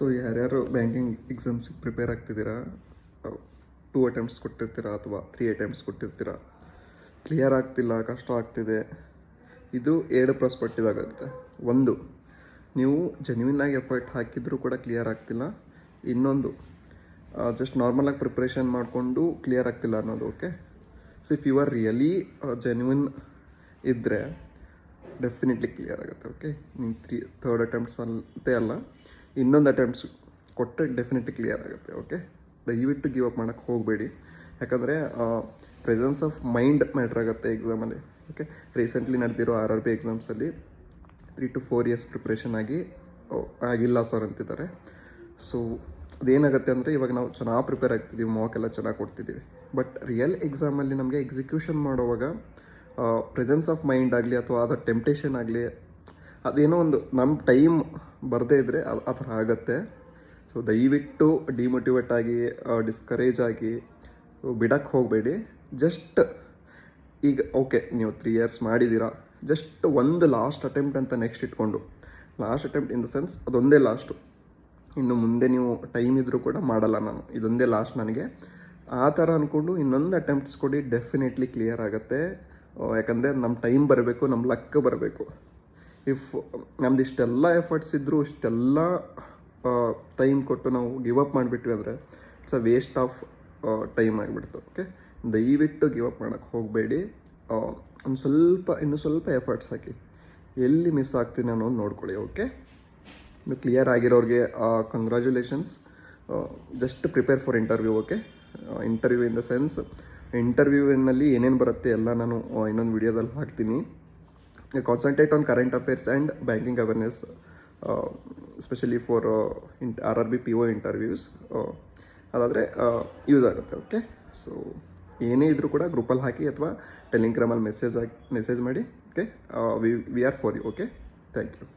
So ಯಾರ್ಯಾರು banking ಎಕ್ಸಾಮ್ಸಿಗೆ prepare ಆಗ್ತಿದ್ದೀರಾ, 2 attempts ಕೊಟ್ಟಿರ್ತೀರಾ ಅಥವಾ 3 attempts ಕೊಟ್ಟಿರ್ತೀರಾ, clear ಆಗ್ತಿಲ್ಲ, ಕಷ್ಟ ಆಗ್ತಿದೆ, ಇದು 2 ಪರ್ಸ್ಪೆಕ್ಟಿವ್ ಆಗುತ್ತೆ. ಒಂದು, ನೀವು ಜೆನ್ಯೂನ್ನಾಗಿ ಎಫರ್ಟ್ ಹಾಕಿದರೂ ಕೂಡ ಕ್ಲಿಯರ್ ಆಗ್ತಿಲ್ಲ. ಇನ್ನೊಂದು, ಜಸ್ಟ್ ನಾರ್ಮಲಾಗಿ ಪ್ರಿಪ್ರೇಷನ್ ಮಾಡಿಕೊಂಡು ಕ್ಲಿಯರ್ ಆಗ್ತಿಲ್ಲ ಅನ್ನೋದು. Okay, so if you are really genuine ಇದ್ದರೆ ಡೆಫಿನೆಟ್ಲಿ ಕ್ಲಿಯರ್ ಆಗುತ್ತೆ. ಓಕೆ, ನೀವು 3rd ಅಟೆಂಪ್ಟ್ಸ್ ಅಂತೆ ಅಲ್ಲ, ಇನ್ನೊಂದು ಅಟೆಂಪ್ಟ್ಸ್ ಕೊಟ್ಟರೆ ಡೆಫಿನೆಟ್ಲಿ ಕ್ಲಿಯರ್ ಆಗುತ್ತೆ. ಓಕೆ, ದಯವಿಟ್ಟು ಗಿವ್ ಅಪ್ ಮಾಡೋಕ್ಕೆ ಹೋಗಬೇಡಿ. ಯಾಕಂದರೆ ಪ್ರೆಸೆನ್ಸ್ ಆಫ್ ಮೈಂಡ್ ಮ್ಯಾಟ್ರ್ ಆಗುತ್ತೆ ಎಕ್ಸಾಮಲ್ಲಿ. ಓಕೆ, ರೀಸೆಂಟ್ಲಿ ನಡೆದಿರೋ RRB ಎಕ್ಸಾಮ್ಸಲ್ಲಿ 3 to 4 years ಪ್ರಿಪ್ರೇಷನ್ ಆಗಿಲ್ಲ ಸರ್ ಅಂತಿದ್ದಾರೆ. ಸೊ ಅದೇನಾಗುತ್ತೆ ಅಂದರೆ ಇವಾಗ ನಾವು ಚೆನ್ನಾಗಿ ಪ್ರಿಪೇರ್ ಆಗ್ತಿದ್ದೀವಿ, ಮಾಕ್ ಎಲ್ಲ ಚೆನ್ನಾಗಿ ಕೊಡ್ತಿದ್ದೀವಿ, ಬಟ್ ರಿಯಲ್ ಎಕ್ಸಾಮಲ್ಲಿ ನಮಗೆ ಎಕ್ಸಿಕ್ಯೂಷನ್ ಮಾಡುವಾಗ ಪ್ರೆಸೆನ್ಸ್ ಆಫ್ ಮೈಂಡ್ ಆಗಲಿ ಅಥವಾ ಅದರ ಟೆಂಪ್ಟೇಷನ್ ಆಗಲಿ, ಅದೇನೋ ಒಂದು ನಮ್ಮ ಟೈಮ್ ಬರದೇ ಇದ್ದರೆ ಆ ಥರ ಆಗುತ್ತೆ. ಸೊ ದಯವಿಟ್ಟು ಡಿಮೋಟಿವೇಟ್ ಆಗಿ ಡಿಸ್ಕರೇಜ್ ಆಗಿ ಬಿಡಕ್ಕೆ ಹೋಗಬೇಡಿ. ಜಸ್ಟ್ ಈಗ ಓಕೆ, ನೀವು 3 years ಮಾಡಿದ್ದೀರಾ, ಜಸ್ಟ್ ಒಂದು ಲಾಸ್ಟ್ ಅಟೆಂಪ್ಟ್ ಅಂತ ನೆಕ್ಸ್ಟ್ ಇಟ್ಕೊಂಡು, last attempt in the sense ಅದೊಂದೇ ಲಾಸ್ಟು, ಇನ್ನು ಮುಂದೆ ನೀವು ಟೈಮ್ ಇದ್ದರೂ ಕೂಡ ಮಾಡಲ್ಲ, ನಾನು ಇದೊಂದೇ ಲಾಸ್ಟ್ ನನಗೆ, ಆ ಥರ ಅಂದ್ಕೊಂಡು ಇನ್ನೊಂದು ಅಟೆಂಪ್ಟ್ಸ್ ಕೊಡಿ, ಡೆಫಿನೆಟ್ಲಿ ಕ್ಲಿಯರ್ ಆಗುತ್ತೆ. ಯಾಕಂದರೆ ನಮ್ಮ ಟೈಮ್ ಬರಬೇಕು, ನಮ್ಮ ಲಕ್ ಬರಬೇಕು. ಇಫ್ ನಮ್ದು ಇಷ್ಟೆಲ್ಲ ಎಫರ್ಟ್ಸ್ ಇದ್ದರೂ ಇಷ್ಟೆಲ್ಲ ಟೈಮ್ ಕೊಟ್ಟು ನಾವು ಗಿವ್ ಅಪ್ ಮಾಡಿಬಿಟ್ವಿ ಅಂದರೆ it's a waste of time ಆಗಿಬಿಡ್ತು. ಓಕೆ, ದಯವಿಟ್ಟು ಗಿವ್ ಅಪ್ ಮಾಡೋಕ್ಕೆ ಹೋಗಬೇಡಿ. ಇನ್ನೂ ಸ್ವಲ್ಪ ಎಫರ್ಟ್ಸ್ ಹಾಕಿ, ಎಲ್ಲಿ ಮಿಸ್ ಆಗ್ತೀನಿ ಅನ್ನೋದು ನೋಡ್ಕೊಳ್ಳಿ. ಓಕೆ, ಇನ್ನು ಕ್ಲಿಯರ್ ಆಗಿರೋರಿಗೆ congratulations. Just prepare for interview. Okay, interview in the sense ಇಂಟರ್ವ್ಯೂವಿನಲ್ಲಿ ಏನೇನು ಬರುತ್ತೆ ಎಲ್ಲ ನಾನು ಇನ್ನೊಂದು ವಿಡಿಯೋದಲ್ಲಿ ಹಾಕ್ತೀನಿ. Concentrate on current affairs and banking awareness, specially for RRB PO interviews. ಅದಾದರೆ ಯೂಸ್ ಆಗುತ್ತೆ. ಓಕೆ, ಸೊ ಏನೇ ಇದ್ದರೂ ಕೂಡ ಗ್ರೂಪಲ್ಲಿ ಹಾಕಿ ಅಥವಾ ಟೆಲಿಗ್ರಾಮಲ್ಲಿ ಮೆಸೇಜ್ ಮಾಡಿ. Okay, we are for you. Okay, thank you.